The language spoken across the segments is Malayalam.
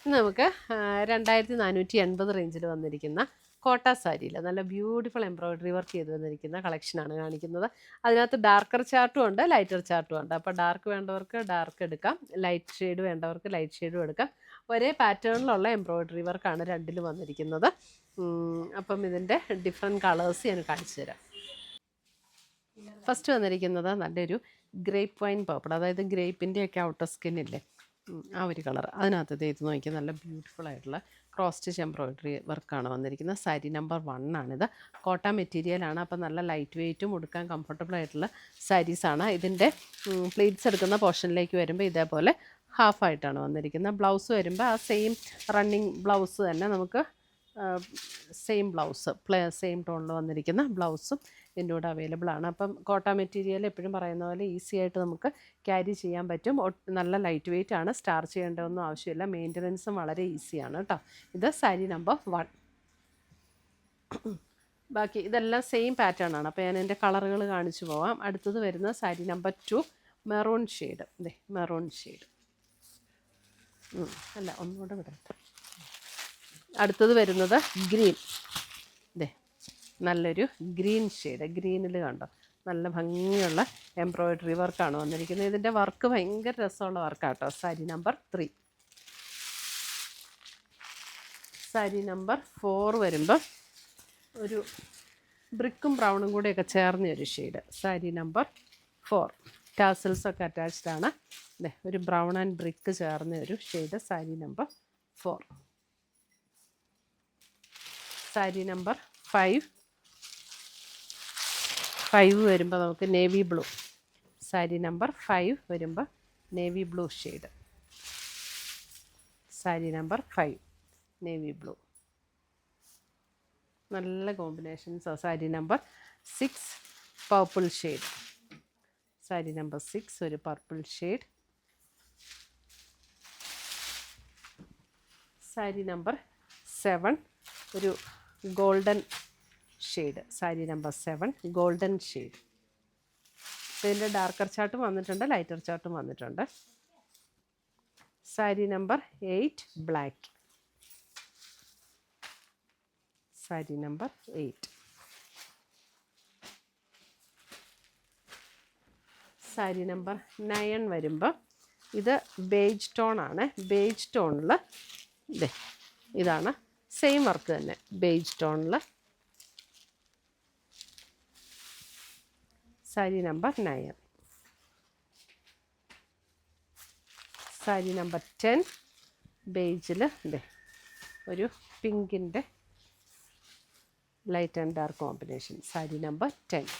ഇന്ന് നമുക്ക് 2480 റേഞ്ചിൽ വന്നിരിക്കുന്ന കോട്ട സാരിയിൽ നല്ല ബ്യൂട്ടിഫുൾ എംബ്രോയിഡറി വർക്ക് ചെയ്ത് വന്നിരിക്കുന്ന കളക്ഷനാണ് കാണിക്കുന്നത്. അതിനകത്ത് ഡാർക്കർ ചാർട്ടും ഉണ്ട്, ലൈറ്റർ ചാർട്ടും ഉണ്ട്. അപ്പോൾ ഡാർക്ക് വേണ്ടവർക്ക് ഡാർക്ക് എടുക്കാം, ലൈറ്റ് ഷെയ്ഡ് വേണ്ടവർക്ക് ലൈറ്റ് ഷെയ്ഡും എടുക്കാം. ഒരേ പാറ്റേണിലുള്ള എംബ്രോയിഡറി വർക്കാണ് രണ്ടിലും വന്നിരിക്കുന്നത്. അപ്പം ഇതിൻ്റെ ഡിഫറെൻറ്റ് കളേഴ്സ് ഞാൻ കാണിച്ചു തരാം. ഫസ്റ്റ് വന്നിരിക്കുന്നത് നല്ലൊരു ഗ്രേപ്പ് വൈൻ പർപ്പിൾ, അതായത് ഗ്രേപ്പിൻ്റെയൊക്കെ ഔട്ടർ സ്കിന്നില്ലേ, ആ ഒരു കളർ. അതിനകത്ത് ഇത് നോക്കിയാൽ നല്ല ബ്യൂട്ടിഫുൾ ആയിട്ടുള്ള ക്രോസ് സ്റ്റിച്ച് എംബ്രോയിഡറി വർക്കാണ് വന്നിരിക്കുന്നത്. സാരി നമ്പർ 1 ആണിത്. കോട്ട മെറ്റീരിയലാണ്, അപ്പോൾ നല്ല ലൈറ്റ് വെയ്റ്റും ഉടുക്കാൻ കംഫർട്ടബിൾ ആയിട്ടുള്ള സാരീസാണ്. ഇതിൻ്റെ പ്ലീറ്റ്സ് എടുക്കുന്ന പോർഷനിലേക്ക് വരുമ്പോൾ ഇതേപോലെ ഹാഫായിട്ടാണ് വന്നിരിക്കുന്നത്. ബ്ലൗസ് വരുമ്പോൾ ആ സെയിം റണ്ണിങ് ബ്ലൗസ് തന്നെ നമുക്ക് സെയിം ബ്ലൗസ് സെയിം ടോണിൽ വന്നിരിക്കുന്ന ബ്ലൗസും ഇതിൻ്റെ കൂടെ അവൈലബിൾ ആണ്. അപ്പം കോട്ട മെറ്റീരിയൽ എപ്പോഴും പറയുന്ന പോലെ ഈസി ആയിട്ട് നമുക്ക് ക്യാരി ചെയ്യാൻ പറ്റും. നല്ല ലൈറ്റ് വെയ്റ്റ് ആണ്, സ്റ്റാർ ചെയ്യേണ്ടതൊന്നും ആവശ്യമില്ല, മെയിൻ്റനൻസും വളരെ ഈസിയാണ് കേട്ടോ. ഇത് സാരി നമ്പർ 1. ബാക്കി ഇതെല്ലാം സെയിം പാറ്റേൺ ആണ്. അപ്പോൾ ഞാൻ എൻ്റെ കളറുകൾ കാണിച്ചു പോവാം. അടുത്തത് വരുന്ന സാരി നമ്പർ 2 മെറൂൺ ഷെയ്ഡ്. ഇതേ മെറൂൺ ഷെയ്ഡ് അല്ല, ഒന്നുകൂടെ വിടട്ടെ. അടുത്തത് വരുന്നത് ഗ്രീൻ. ഇതേ നല്ലൊരു ഗ്രീൻ ഷെയ്ഡ്. ഗ്രീനിൽ കണ്ടോ നല്ല ഭംഗിയുള്ള എംബ്രോയിഡറി വർക്കാണ് വന്നിരിക്കുന്നത്. ഇതിൻ്റെ വർക്ക് ഭയങ്കര രസമുള്ള വർക്കാട്ടോ. സാരി നമ്പർ 3. സാരി നമ്പർ 4 വരുമ്പോൾ ഒരു ബ്രിക്കും ബ്രൗണും കൂടെയൊക്കെ ചേർന്നൊരു ഷെയ്ഡ്. സാരി നമ്പർ 4 ടാസൽസൊക്കെ അറ്റാച്ച്ഡ് ആണ്. ഒരു ബ്രൗൺ ആൻഡ് ബ്രിക്ക് ചേർന്ന ഒരു shade. Sari number 4. Sari number 5 വരുമ്പോൾ നമുക്ക് നേവി ബ്ലൂ. സാരി നമ്പർ 5 വരുമ്പോൾ navy blue shade. Sari number 5 navy blue, നല്ല combinations. Sari number 6 purple shade. Sari number 6 ഒരു പർപ്പിൾ ഷെയ്ഡ്. സാരി നമ്പർ 7 ഒരു golden shade. Sari number 7 golden shade. ഇതിൻ്റെ ഡാർക്കർ ചാർട്ടും വന്നിട്ടുണ്ട്, ലൈറ്റർ ചാർട്ടും വന്നിട്ടുണ്ട്. Sari number 8 black. Sari number 8. Sari number 9 വരുമ്പോൾ ഇത് ബേജ് ടോണാണ്. ബേജ് ടോണിൽ ഇതാണ് സെയിം വർക്ക് തന്നെ, ബേജ് ടോണിൽ. സാരി നമ്പർ 9. സാരി നമ്പർ 10 ബേജിൽ ഒരു പിങ്കിൻ്റെ light and dark combination. Sari number 10.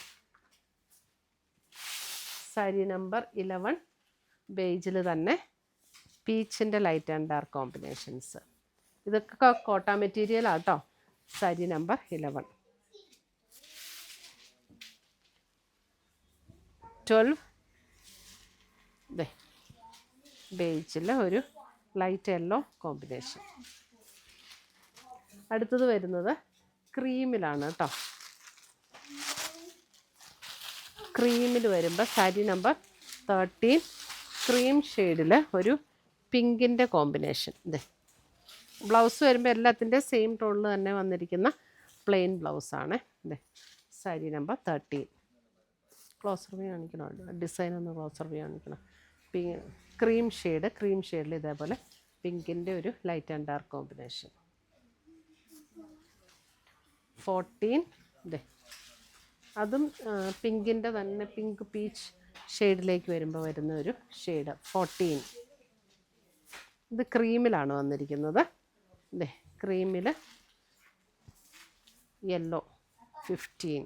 Sari number 11 ബേജിൽ തന്നെ പീച്ചിൻ്റെ ലൈറ്റ് ആൻഡ് ഡാർക്ക് കോമ്പിനേഷൻസ്. ഇതൊക്കെ കോട്ട മെറ്റീരിയൽ ആട്ടോ. സാരി നമ്പർ 11. 12 ബേജിൽ ഒരു ലൈറ്റ് യെല്ലോ കോമ്പിനേഷൻ. അടുത്തത് വരുന്നത് ക്രീമിലാണ് കേട്ടോ. ക്രീമിൽ വരുമ്പോൾ സാരി നമ്പർ 13 ക്രീം ഷെയ്ഡിൽ ഒരു പിങ്കിൻ്റെ കോമ്പിനേഷൻ. ബ്ലൗസ് വരുമ്പോൾ എല്ലാത്തിൻ്റെ സെയിം ടോണിൽ തന്നെ വന്നിരിക്കുന്ന പ്ലെയിൻ ബ്ലൗസാണ്. സാരി നമ്പർ 13. ക്ലോസർ വ്യൂ കാണിക്കണം, ഡിസൈൻ ഒന്ന് ക്ലോസർ വ്യൂ കാണിക്കണം. ക്രീം ഷെയ്ഡിൽ ഇതേപോലെ പിങ്കിൻ്റെ ഒരു ലൈറ്റ് ആൻഡ് ഡാർക്ക് കോമ്പിനേഷൻ. 14 അതും പിങ്കിൻ്റെ തന്നെ പിങ്ക് പീച്ച് ഷെയ്ഡിലേക്ക് വരുമ്പോൾ വരുന്ന ഒരു ഷെയ്ഡ്. 14 ഇത് ക്രീമിലാണ് വന്നിരിക്കുന്നത്. ക്രീമിൽ യെല്ലോ. 15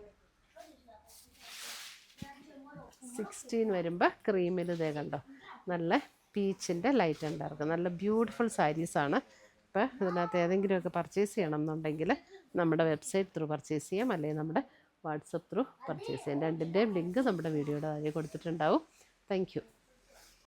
16 വരുമ്പോൾ ക്രീമിൽ കണ്ടോ നല്ല പീച്ചിൻ്റെ ലൈറ്റ് ആൻഡ് ഡാർക്ക്, നല്ല ബ്യൂട്ടിഫുൾ സാരീസാണ്. അപ്പോൾ ഇതിനകത്ത് ഏതെങ്കിലുമൊക്കെ പർച്ചേസ് ചെയ്യണം എന്നുണ്ടെങ്കിൽ നമ്മുടെ വെബ്സൈറ്റ് ത്രൂ പർച്ചേസ് ചെയ്യാം, അല്ലെങ്കിൽ നമ്മുടെ വാട്സപ്പ് ത്രൂ പർച്ചേസ് ചെയ്യാം. രണ്ടിൻ്റെയും ലിങ്ക് നമ്മുടെ വീഡിയോയുടെ താഴെ കൊടുത്തിട്ടുണ്ടാവും. Thank U.